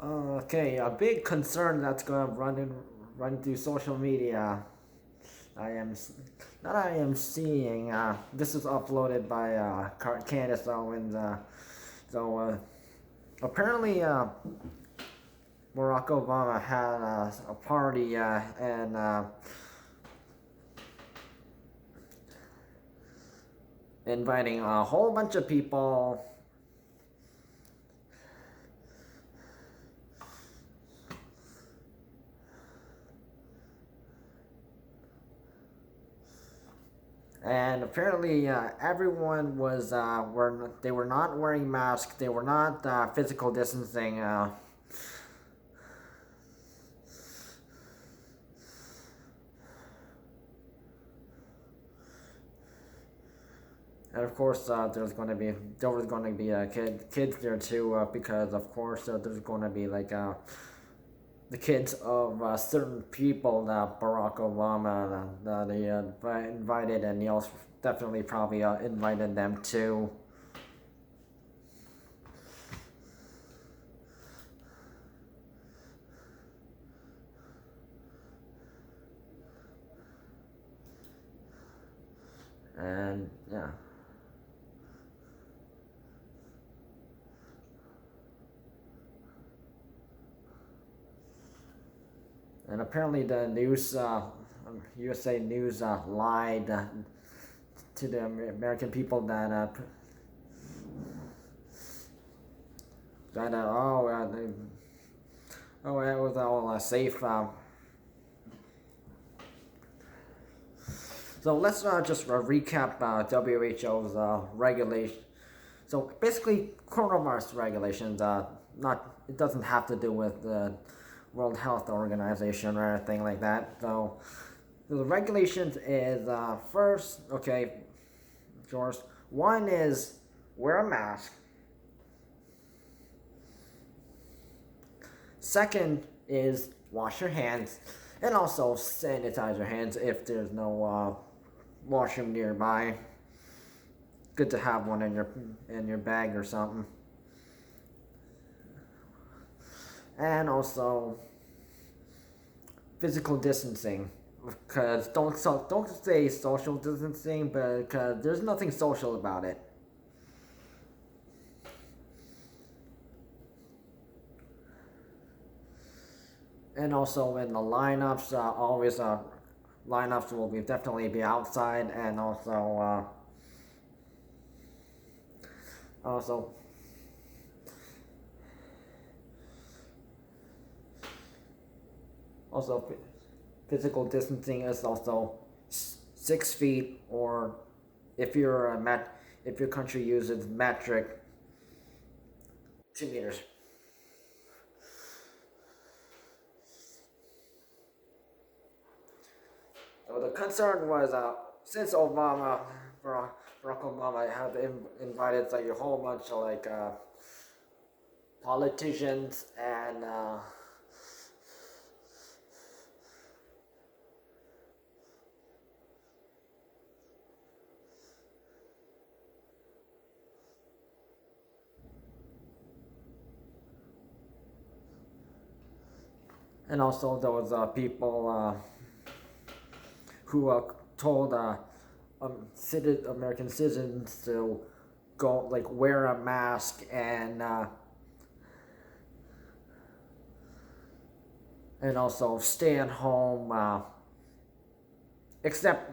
Okay, a big concern that's gonna run through social media. I am that I am seeing. This is uploaded by Candace Owens. Apparently, Barack Obama had a party and inviting a whole bunch of people. And apparently, everyone was they were not wearing masks. They were not physical distancing. And of course, there was going to be kids there too, because of course there's going to be like the kids of certain people that Barack Obama that he invited, and he also definitely probably invited them too. And yeah. And apparently, the news, USA News, lied to the American people that it was all safe. So let's just recap WHO's regulation. So basically, coronavirus regulations. Not it doesn't have to do with the World Health Organization or anything like that. So the regulations is first, okay, George. One is wear a mask. Second is wash your hands, and also sanitize your hands if there's no washroom nearby. Good to have one in your bag or something. And also physical distancing, because don't say social distancing, because there's nothing social about it. And also in the lineups, always lineups will definitely be outside, and also also physical distancing is also 6 feet, or if if your country uses metric, 2 meters. So the concern was since Barack, Barack Obama had invited like a whole bunch of like politicians and also there was people who told American citizens to go like wear a mask and also stay at home. Except,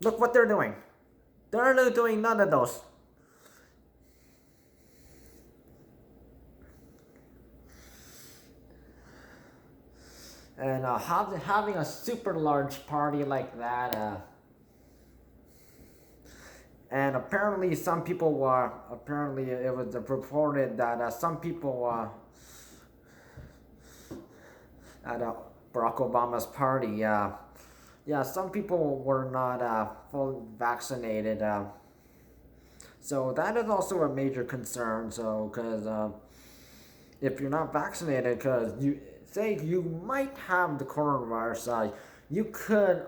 look what they're doing. They're not doing none of those. And having a super large party like that, and apparently some people were apparently it was reported that some people at Barack Obama's party, yeah, some people were not fully vaccinated. So that is also a major concern. So, because if you're not vaccinated, because you say you might have the coronavirus, you could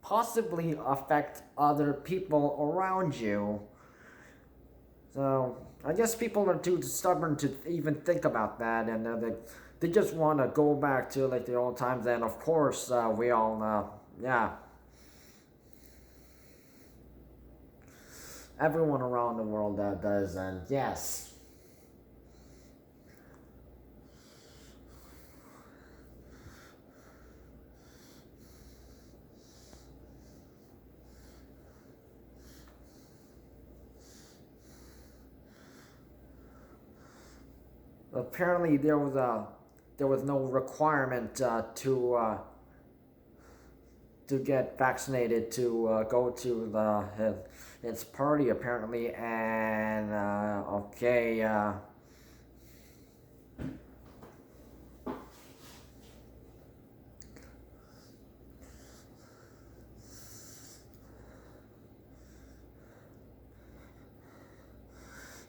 possibly affect other people around you. So I guess people are too stubborn to even think about that, and they just want to go back to like the old times. And of course, we all yeah, everyone around the world does, and yes. Apparently, there was no requirement to get vaccinated to go to his party apparently, and okay.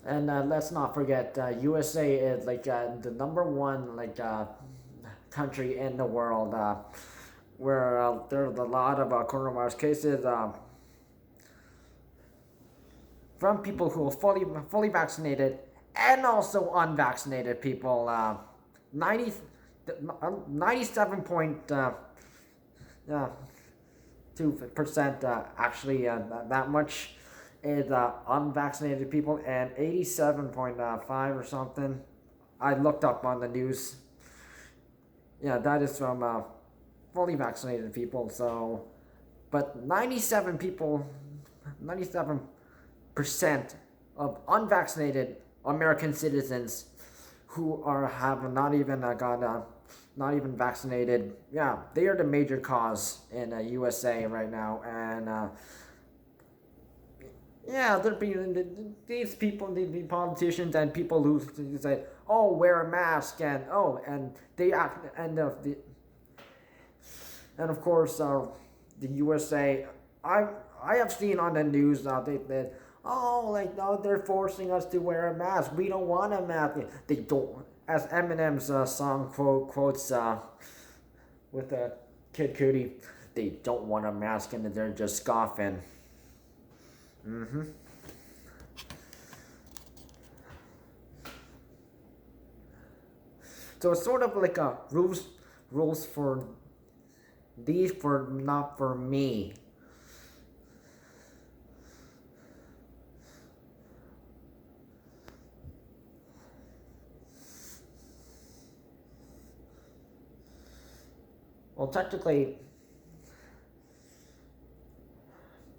And let's not forget, USA is like the number one like country in the world where there's a lot of coronavirus cases from people who are fully vaccinated and also unvaccinated people. 90, 97.2% actually that much is unvaccinated people, and 87.5 or something. I looked up on the news. Yeah, that is from fully vaccinated people. So, but 97% of unvaccinated American citizens who have not even not even vaccinated. Yeah, they are the major cause in USA right now, and yeah, they're being these people, the politicians and people who say, "Oh, wear a mask," and and they act, and of course, the USA. I have seen on the news that oh, like no, they're forcing us to wear a mask. We don't want a mask. They don't. As Eminem's song quotes with Kid Cudi, they don't want a mask, and they're just scoffing. Mm-hmm. So it's sort of like a rules for these for not for me. Well, technically,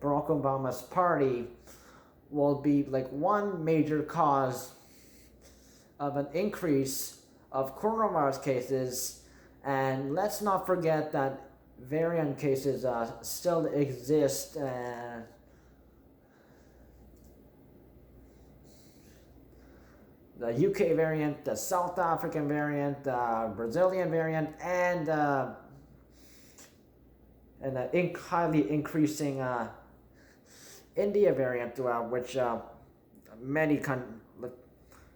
Barack Obama's party will be like one major cause of an increase of coronavirus cases, and let's not forget that variant cases still exist. The UK variant, the South African variant, the Brazilian variant, and the highly increasing India variant, which many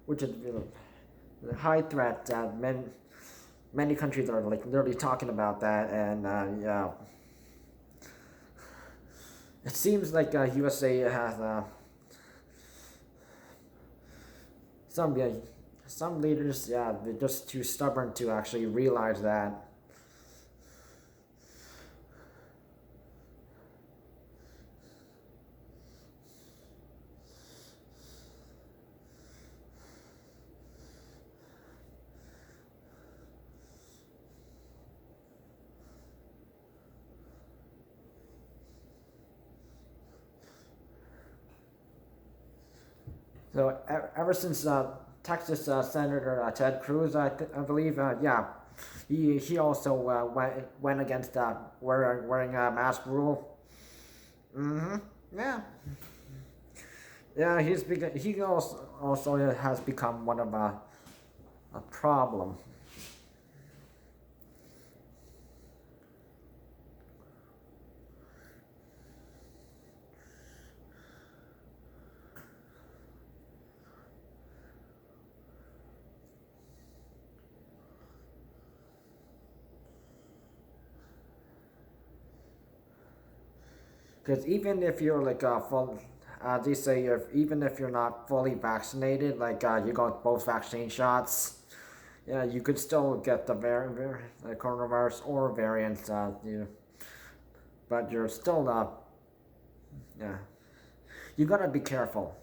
which is the high threat. Many countries are like literally talking about that, and yeah, it seems like USA has some some leaders, yeah, they're just too stubborn to actually realize that. So ever since Texas Senator Ted Cruz, I believe, yeah, he also went against wearing a mask rule. Mm-hmm. Yeah, yeah. He also has become one of a problem. Because even if you're like they say even if you're not fully vaccinated, like you got both vaccine shots, yeah, you could still get the the coronavirus or variants. But you're still yeah, you gotta be careful.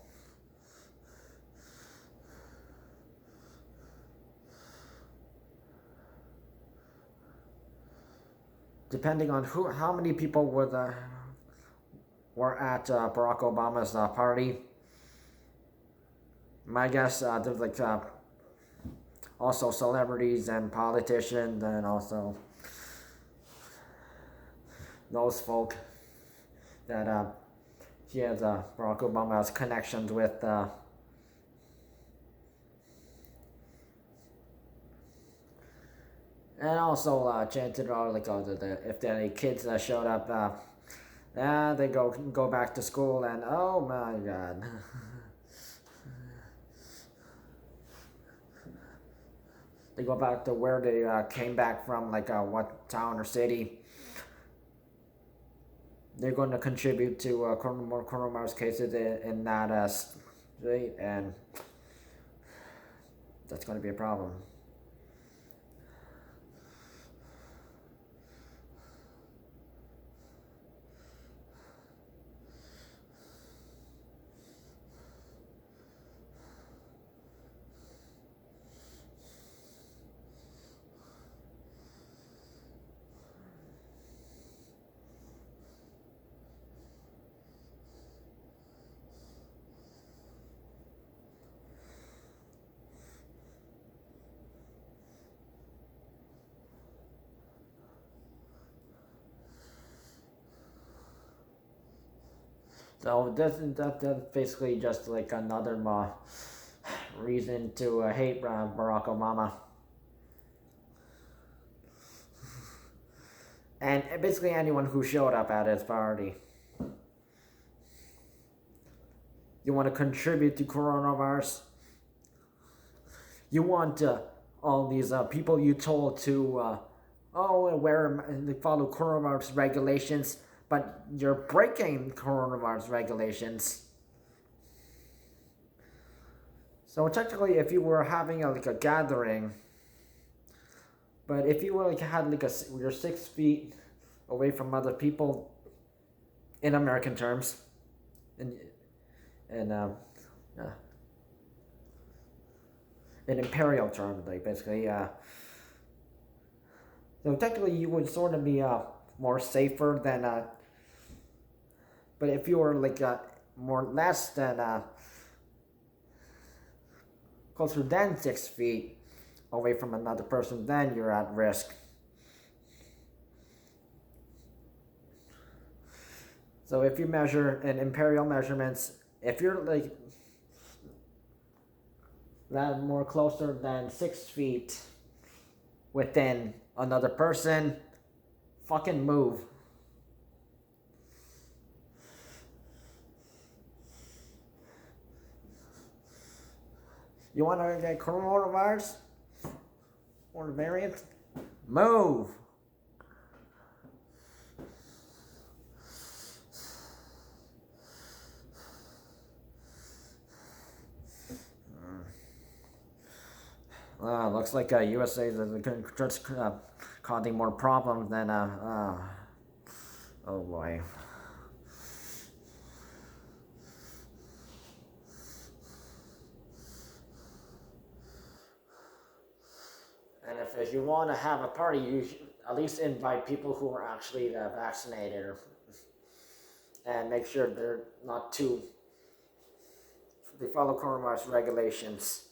Depending on how many people were at Barack Obama's party. My guess there's like also celebrities and politicians and also those folk that Barack Obama has connections with. And also chanted out like if any kids showed up, they go back to school and oh my god. They go back to where they came back from, like what town or city. They're going to contribute to more coronavirus cases in that state, and that's going to be a problem. So that's basically just like another reason to hate Barack Obama. And basically anyone who showed up at his party. You want to contribute to coronavirus? You want all these people you told to, follow coronavirus regulations, but you're breaking coronavirus regulations. So technically, if you were having like a gathering, but if you were had you're 6 feet away from other people, in American terms, and in imperial terms, like basically, so technically you would sort of be more safer than but if you were like more less than closer than 6 feet away from another person, then you're at risk. So if you measure in imperial measurements, if you're like that more closer than 6 feet within another person, fucking move. You want to get coronavirus or variant? Move. Looks like USA is just causing more problems than oh boy. And if you want to have a party, you should at least invite people who are actually vaccinated, and make sure they're not too. They follow coronavirus regulations.